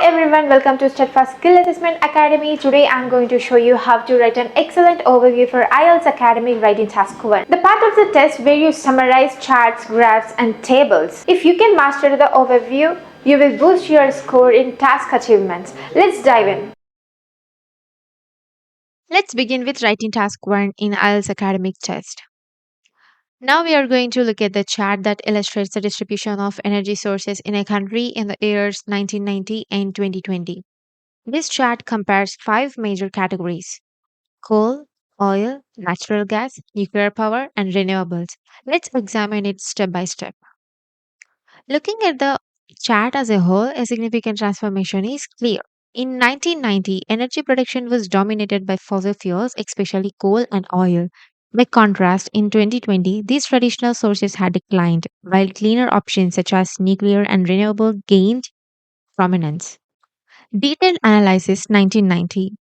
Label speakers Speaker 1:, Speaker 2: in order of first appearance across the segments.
Speaker 1: everyone, welcome to Steadfast Skill Assessment Academy. Today I'm going to show you how to write an excellent overview for IELTS Academic Writing Task 1. The part of the test where you summarize charts, graphs and tables. If you can master the overview, you will boost your score in task achievements. Let's dive in. Let's begin with writing task 1 in IELTS Academic Test. Now we are going to look at the chart that illustrates the distribution of energy sources in a country in the years 1990 and 2020. This chart compares five major categories: coal, oil, natural gas, nuclear power, and renewables. Let's examine it step by step. Looking at the chart as a whole, a significant transformation is clear. In 1990, energy production was dominated by fossil fuels, especially coal and oil. By contrast, in 2020, these traditional sources had declined, while cleaner options such as nuclear and renewable gained prominence. Detailed analysis 1990.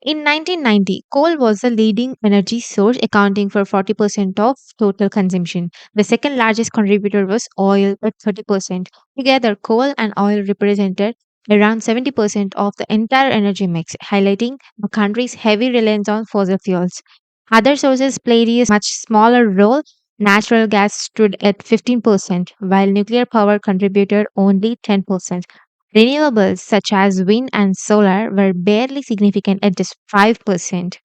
Speaker 1: In 1990, coal was the leading energy source, accounting for 40% of total consumption. The second largest contributor was oil at 30%. Together, coal and oil represented around 70% of the entire energy mix, highlighting the country's heavy reliance on fossil fuels. Other sources played a much smaller role. Natural gas stood at 15%, while nuclear power contributed only 10%. Renewables such as wind and solar were barely significant at just 5%.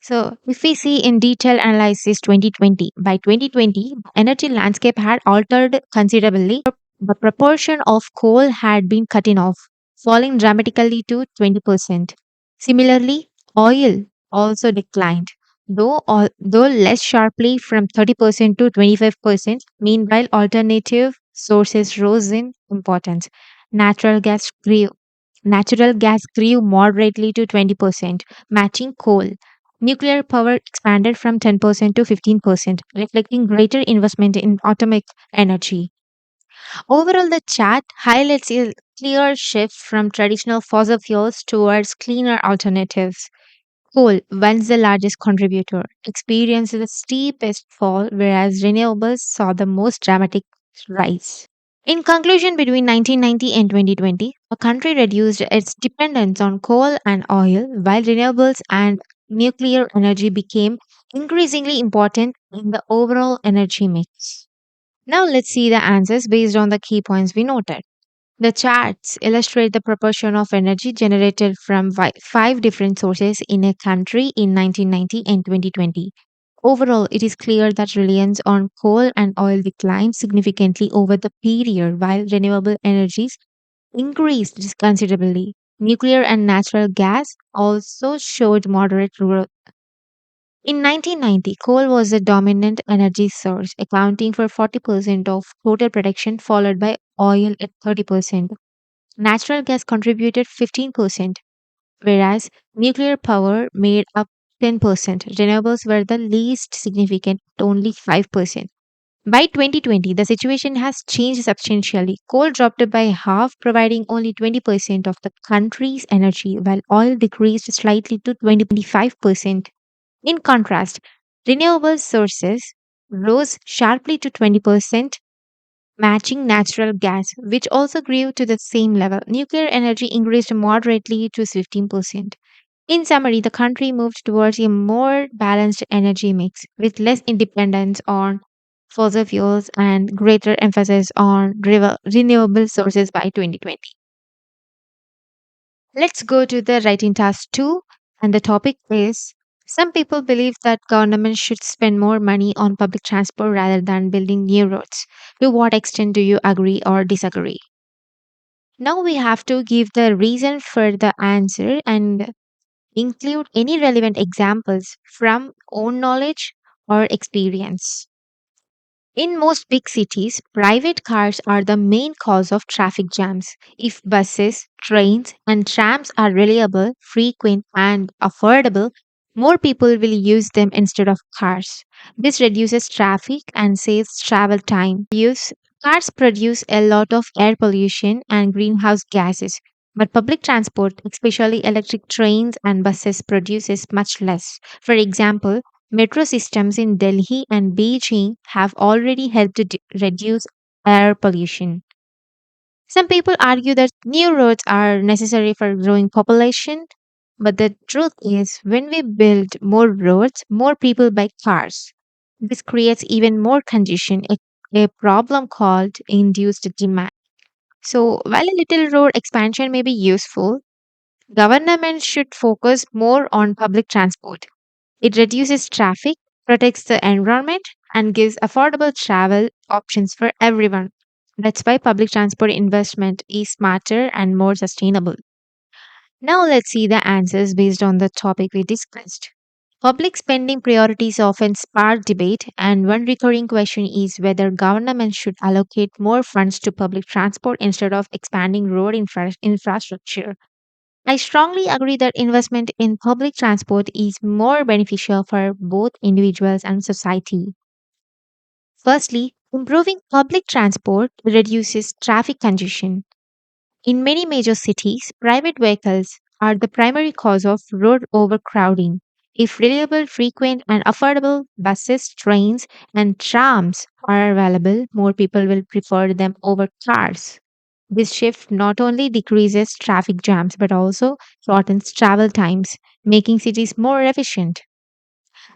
Speaker 1: So, if we see in detail analysis 2020, by 2020, energy landscape had altered considerably. The proportion of coal had been cut in off, falling dramatically to 20%. Similarly, oil also declined, though less sharply from 30% to 25%. Meanwhile, alternative sources rose in importance. Natural gas grew. Natural gas grew moderately to 20%, matching coal. Nuclear power expanded from 10% to 15%, reflecting greater investment in atomic energy. Overall, the chart highlights a clear shift from traditional fossil fuels towards cleaner alternatives. Coal, once the largest contributor, experienced the steepest fall, whereas renewables saw the most dramatic rise. In conclusion, between 1990 and 2020, the country reduced its dependence on coal and oil, while renewables and nuclear energy became increasingly important in the overall energy mix. Now, let's see the answers based on the key points we noted. The charts illustrate the proportion of energy generated from five different sources in a country in 1990 and 2020. Overall, it is clear that reliance on coal and oil declined significantly over the period, while renewable energies increased considerably. Nuclear and natural gas also showed moderate growth. In 1990, coal was the dominant energy source, accounting for 40% of total production, followed by oil at 30%. Natural gas contributed 15%, whereas nuclear power made up 10%. Renewables were the least significant, at only 5%. By 2020, the situation has changed substantially. Coal dropped by half, providing only 20% of the country's energy, while oil decreased slightly to 25%. In contrast, renewable sources rose sharply to 20%, matching natural gas, which also grew to the same level. Nuclear energy increased moderately to 15%. In summary, the country moved towards a more balanced energy mix with less independence on fossil fuels and greater emphasis on renewable sources by 2020. Let's go to the writing task 2, and the topic is: some people believe that government should spend more money on public transport rather than building new roads. To what extent do you agree or disagree? Now we have to give the reason for the answer and include any relevant examples from own knowledge or experience. In most big cities, private cars are the main cause of traffic jams. If buses, trains, and trams are reliable, frequent, and affordable, more people will use them instead of cars. This reduces traffic and saves travel time. Cars produce a lot of air pollution and greenhouse gases, but public transport, especially electric trains and buses, produces much less. For example, metro systems in Delhi and Beijing have already helped to reduce air pollution. Some people argue that new roads are necessary for growing population, but the truth is when we build more roads, more people buy cars. This creates even more congestion, a problem called induced demand. So, while a little road expansion may be useful, government should focus more on public transport. It reduces traffic, protects the environment, and gives affordable travel options for everyone. That's why public transport investment is smarter and more sustainable. Now let's see the answers based on the topic we discussed. Public spending priorities often spark debate, and one recurring question is whether government should allocate more funds to public transport instead of expanding road infrastructure. I strongly agree that investment in public transport is more beneficial for both individuals and society. Firstly, improving public transport reduces traffic congestion. In many major cities, private vehicles are the primary cause of road overcrowding. If reliable, frequent, and affordable buses, trains, and trams are available, more people will prefer them over cars. This shift not only decreases traffic jams but also shortens travel times, making cities more efficient.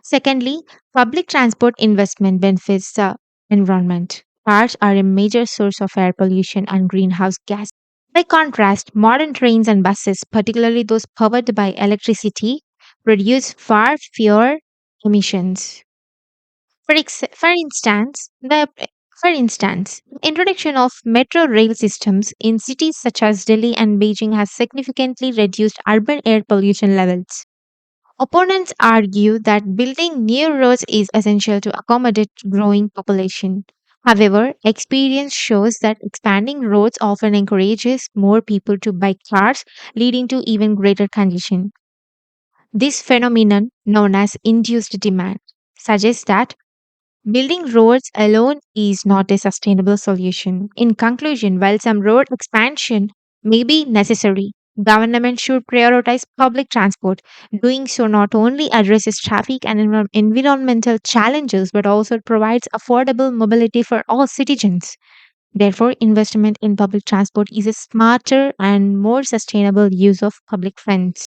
Speaker 1: Secondly, public transport investment benefits the environment. Cars are a major source of air pollution and greenhouse gas. By contrast, modern trains and buses, particularly those powered by electricity, produce far fewer emissions. For instance, introduction of metro rail systems in cities such as Delhi and Beijing has significantly reduced urban air pollution levels. Opponents argue that building new roads is essential to accommodate growing population. However, experience shows that expanding roads often encourages more people to buy cars, leading to even greater congestion. This phenomenon, known as induced demand, suggests that building roads alone is not a sustainable solution. In conclusion, while some road expansion may be necessary, government should prioritize public transport. Doing so not only addresses traffic and environmental challenges but also provides affordable mobility for all citizens. Therefore, investment in public transport is a smarter and more sustainable use of public funds.